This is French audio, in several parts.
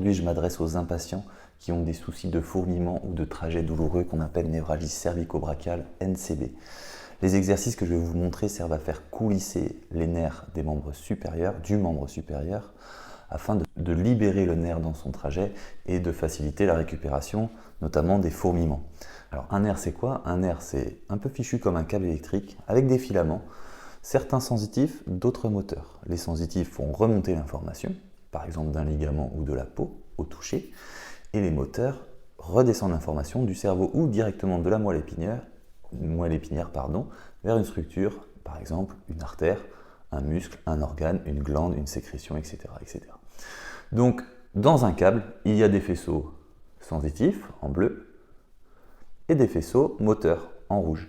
aujourd'hui, je m'adresse aux impatients qui ont des soucis de fourmillement ou de trajet douloureux qu'on appelle névralgie cervico-brachiale, NCB. Les exercices que je vais vous montrer servent à faire coulisser les nerfs des membres supérieurs, du membre supérieur, afin de libérer le nerf dans son trajet et de faciliter la récupération, notamment des fourmillements. Alors un nerf c'est quoi? Un nerf c'est un peu fichu comme un câble électrique avec des filaments, certains sensitifs, d'autres moteurs. Les sensitifs font remonter l'information, par exemple d'un ligament ou de la peau au toucher, et les moteurs redescendent l'information du cerveau ou directement de la moelle épinière, vers une structure, par exemple une artère, un muscle, un organe, une glande, une sécrétion, etc., etc. Donc, dans un câble, il y a des faisceaux sensitifs en bleu et des faisceaux moteurs en rouge.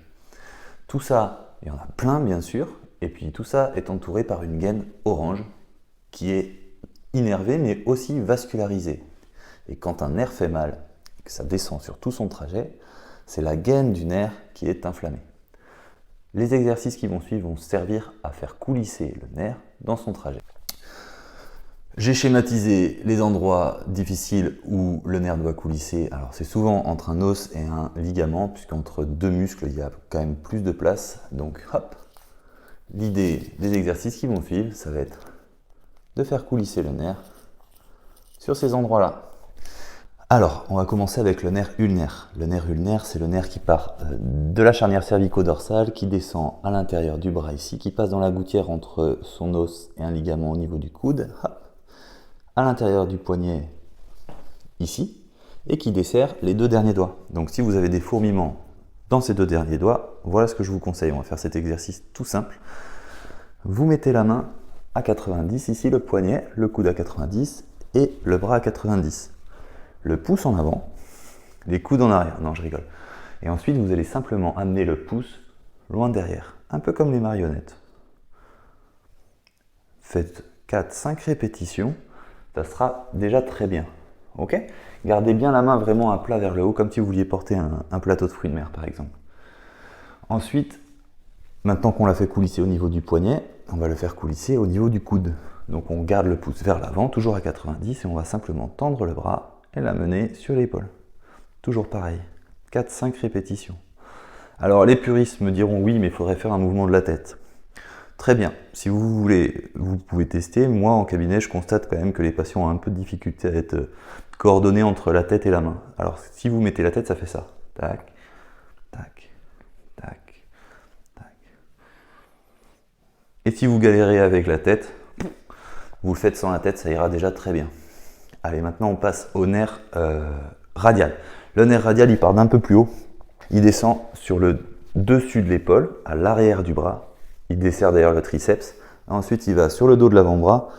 Tout ça, il y en a plein bien sûr, et puis tout ça est entouré par une gaine orange qui est innervée mais aussi vascularisée. Et quand un nerf fait mal, que ça descend sur tout son trajet, c'est la gaine du nerf qui est inflammée. Les exercices qui vont suivre vont servir à faire coulisser le nerf dans son trajet. J'ai schématisé les endroits difficiles où le nerf doit coulisser. Alors c'est souvent entre un os et un ligament, puisqu'entre deux muscles, il y a quand même plus de place. Donc hop, l'idée des exercices qui vont suivre, ça va être de faire coulisser le nerf sur ces endroits-là. Alors, on va commencer avec le nerf ulnaire. Le nerf ulnaire, c'est le nerf qui part de la charnière cervico-dorsale, qui descend à l'intérieur du bras ici, qui passe dans la gouttière entre son os et un ligament au niveau du coude, hop, à l'intérieur du poignet ici, et qui dessert les deux derniers doigts. Donc si vous avez des fourmillements dans ces deux derniers doigts, voilà ce que je vous conseille. On va faire cet exercice tout simple. Vous mettez la main à 90, ici le poignet, le coude à 90 et le bras à 90. Le pouce en avant, les coudes en arrière. Non, je rigole. Et ensuite, vous allez simplement amener le pouce loin derrière, un peu comme les marionnettes. Faites 4-5 répétitions, ça sera déjà très bien. Ok? Gardez bien la main vraiment à plat vers le haut, comme si vous vouliez porter un plateau de fruits de mer, par exemple. Ensuite, maintenant qu'on l'a fait coulisser au niveau du poignet, on va le faire coulisser au niveau du coude. Donc on garde le pouce vers l'avant, toujours à 90, et on va simplement tendre le bras et l'amener sur l'épaule. Toujours pareil, 4-5 répétitions. Alors les puristes me diront oui, mais il faudrait faire un mouvement de la tête. Très bien, si vous voulez, vous pouvez tester. Moi en cabinet, je constate quand même que les patients ont un peu de difficulté à être coordonnés entre la tête et la main. Alors si vous mettez la tête, ça fait ça. Tac, tac, tac, tac. Et si vous galérez avec la tête, vous le faites sans la tête, ça ira déjà très bien. Allez, maintenant on passe au nerf radial. Le nerf radial, il part d'un peu plus haut. Il descend sur le dessus de l'épaule, à l'arrière du bras. Il dessert d'ailleurs le triceps. Ensuite, il va sur le dos de l'avant-bras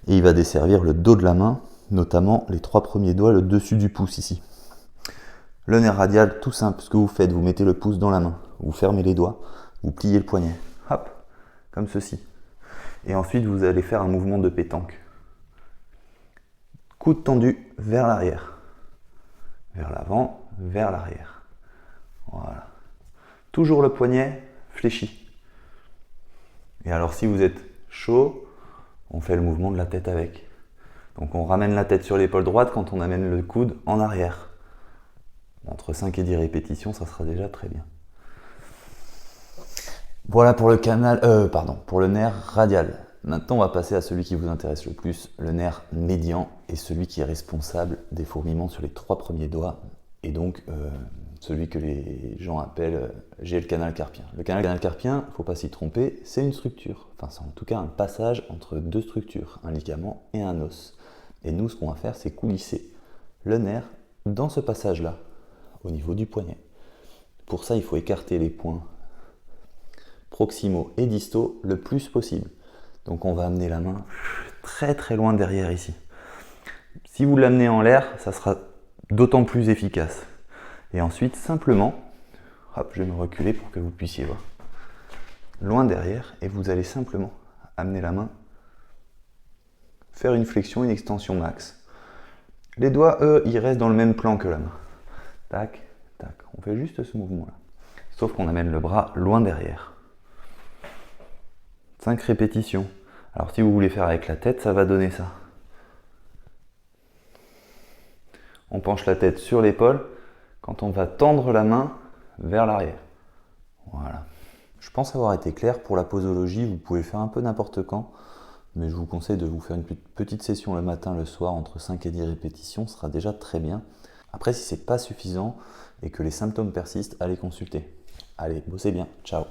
et il va desservir le dos de la main, notamment les 3 premiers doigts, le dessus du pouce ici. Le nerf radial, tout simple, ce que vous faites, vous mettez le pouce dans la main, vous fermez les doigts, vous pliez le poignet. Hop, comme ceci. Et ensuite, vous allez faire un mouvement de pétanque. Coude tendu vers l'arrière, vers l'avant, vers l'arrière. Voilà. Toujours le poignet fléchi. Et alors si vous êtes chaud, on fait le mouvement de la tête avec. Donc on ramène la tête sur l'épaule droite quand on amène le coude en arrière. Entre 5 et 10 répétitions, ça sera déjà très bien. Voilà pour pour le nerf radial. Maintenant, on va passer à celui qui vous intéresse le plus, le nerf médian, et celui qui est responsable des fourmillements sur les 3 premiers doigts, et donc celui que les gens appellent j'ai le canal carpien. Le canal carpien, il ne faut pas s'y tromper, c'est une structure, enfin c'est en tout cas un passage entre 2 structures, un ligament et un os. Et nous, ce qu'on va faire, c'est coulisser le nerf dans ce passage-là, au niveau du poignet. Pour ça, il faut écarter les points proximaux et distaux le plus possible. Donc on va amener la main très très loin derrière ici. Si vous l'amenez en l'air, ça sera d'autant plus efficace. Et ensuite, simplement, hop, je vais me reculer pour que vous puissiez voir. Loin derrière, et vous allez simplement amener la main, faire une flexion, une extension max. Les doigts, eux, ils restent dans le même plan que la main. Tac, tac. On fait juste ce mouvement-là. Sauf qu'on amène le bras loin derrière. 5 répétitions. Alors si vous voulez faire avec la tête, ça va donner ça. On penche la tête sur l'épaule quand on va tendre la main vers l'arrière. Voilà. Je pense avoir été clair. Pour la posologie, vous pouvez faire un peu n'importe quand, mais je vous conseille de vous faire une petite session le matin, le soir, entre 5 et 10 répétitions, ce sera déjà très bien. Après, si ce n'est pas suffisant et que les symptômes persistent, allez consulter. Allez, bossez bien. Ciao.